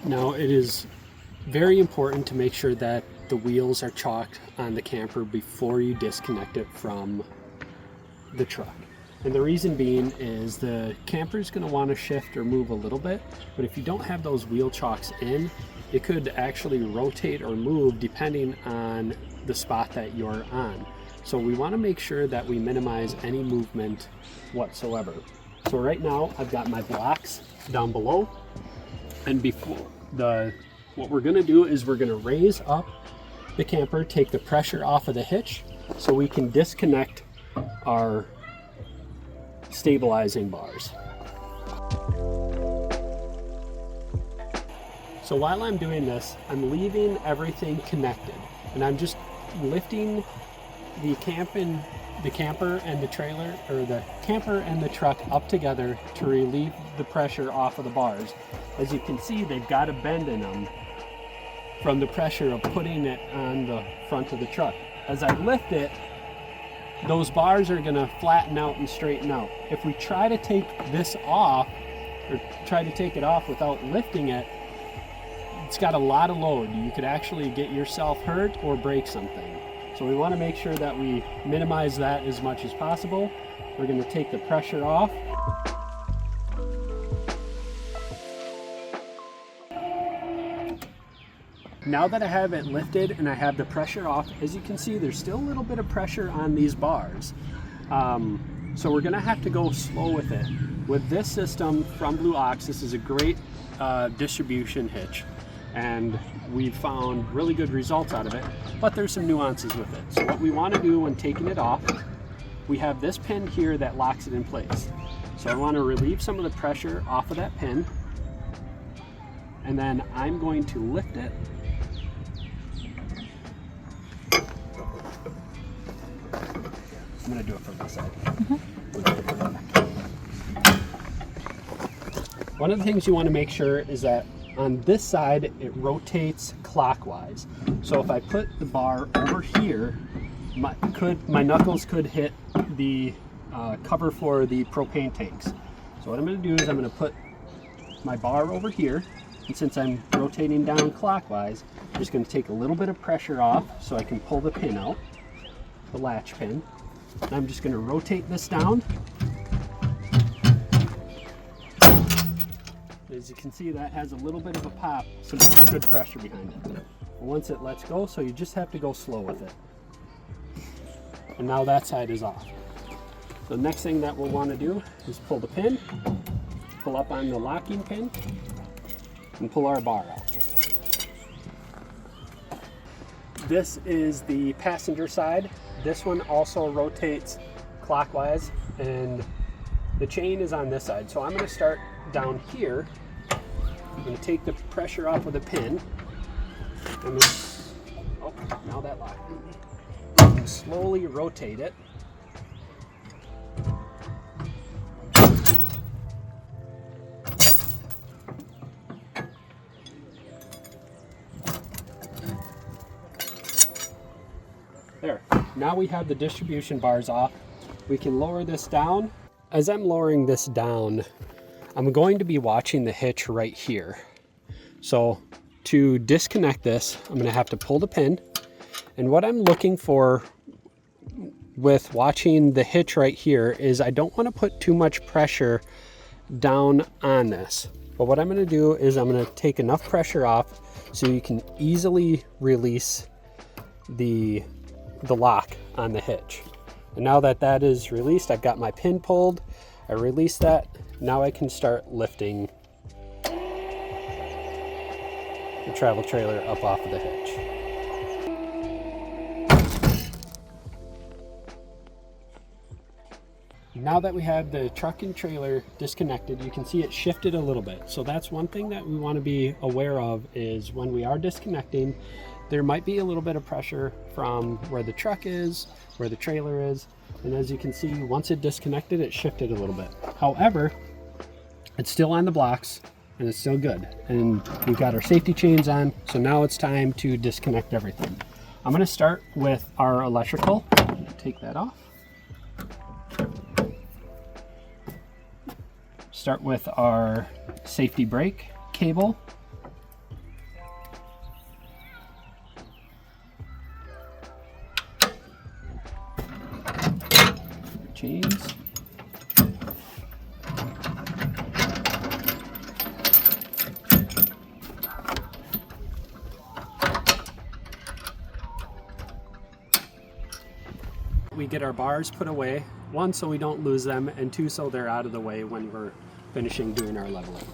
Now it is very important to make sure that the wheels are chalked on the camper before you disconnect it from the truck. And the reason being is the camper is going to want to shift or move a little bit, but if you don't have those wheel chocks in, it could actually rotate or move depending on the spot that you're on. So we want to make sure that we minimize any movement whatsoever. So right now I've got my blocks down below, and what we're going to do is we're going to raise up the camper, take the pressure off of the hitch so we can disconnect our stabilizing bars. So while I'm doing this, I'm leaving everything connected, and I'm just lifting the camper and the trailer, or the camper and the truck up together to relieve the pressure off of the bars. As you can see, they've got a bend in them from the pressure of putting it on the front of the truck. As I lift it, those bars are going to flatten out and straighten out. If we try to take this off, or try to take it off without lifting it, it's got a lot of load. You could actually get yourself hurt or break something. So we want to make sure that we minimize that as much as possible. We're going to take the pressure off. Now that I have it lifted and I have the pressure off, as you can see, there's still a little bit of pressure on these bars. So we're gonna have to go slow with it. With this system from Blue Ox, this is a great distribution hitch, and we've found really good results out of it, but there's some nuances with it. So what we wanna do when taking it off, we have this pin here that locks it in place. So I wanna relieve some of the pressure off of that pin, and then I'm going to lift it. I'm going to do it from this side. One of the things you want to make sure is that on this side it rotates clockwise. So if I put the bar over here, my knuckles could hit the cover for the propane tanks. So what I'm going to do is I'm going to put my bar over here, and since I'm rotating down clockwise, I'm just going to take a little bit of pressure off so I can pull the pin out, the latch pin. And I'm just going to rotate this down. As you can see, that has a little bit of a pop, so there's good pressure behind it. Once it lets go, so you just have to go slow with it. And now that side is off. The next thing that we'll want to do is pull the pin, pull up on the locking pin, and pull our bar out. This is the passenger side. This one also rotates clockwise, and the chain is on this side. So I'm going to start down here. I'm going to take the pressure off with a pin. Now that locked. And slowly rotate it. There. Now we have the distribution bars off. We can lower this down. As I'm lowering this down, I'm going to be watching the hitch right here. So to disconnect this, I'm going to have to pull the pin. And what I'm looking for with watching the hitch right here is I don't want to put too much pressure down on this. But what I'm going to do is I'm going to take enough pressure off so you can easily release the lock on the hitch. And now that that is released, I've got my pin pulled, I release that. Now I can start lifting the travel trailer up off of the hitch. Now that we have the truck and trailer disconnected, you can see it shifted a little bit. So that's one thing that we want to be aware of, is when we are disconnecting, there might be a little bit of pressure from where the truck is, where the trailer is. And as you can see, once it disconnected, it shifted a little bit. However, it's still on the blocks and it's still good. And we've got our safety chains on. So now it's time to disconnect everything. I'm going to start with our electrical. Take that off. Start with our safety brake cable. chains. We get our bars put away, one, so we don't lose them, and two, so they're out of the way when we're finishing doing our leveling.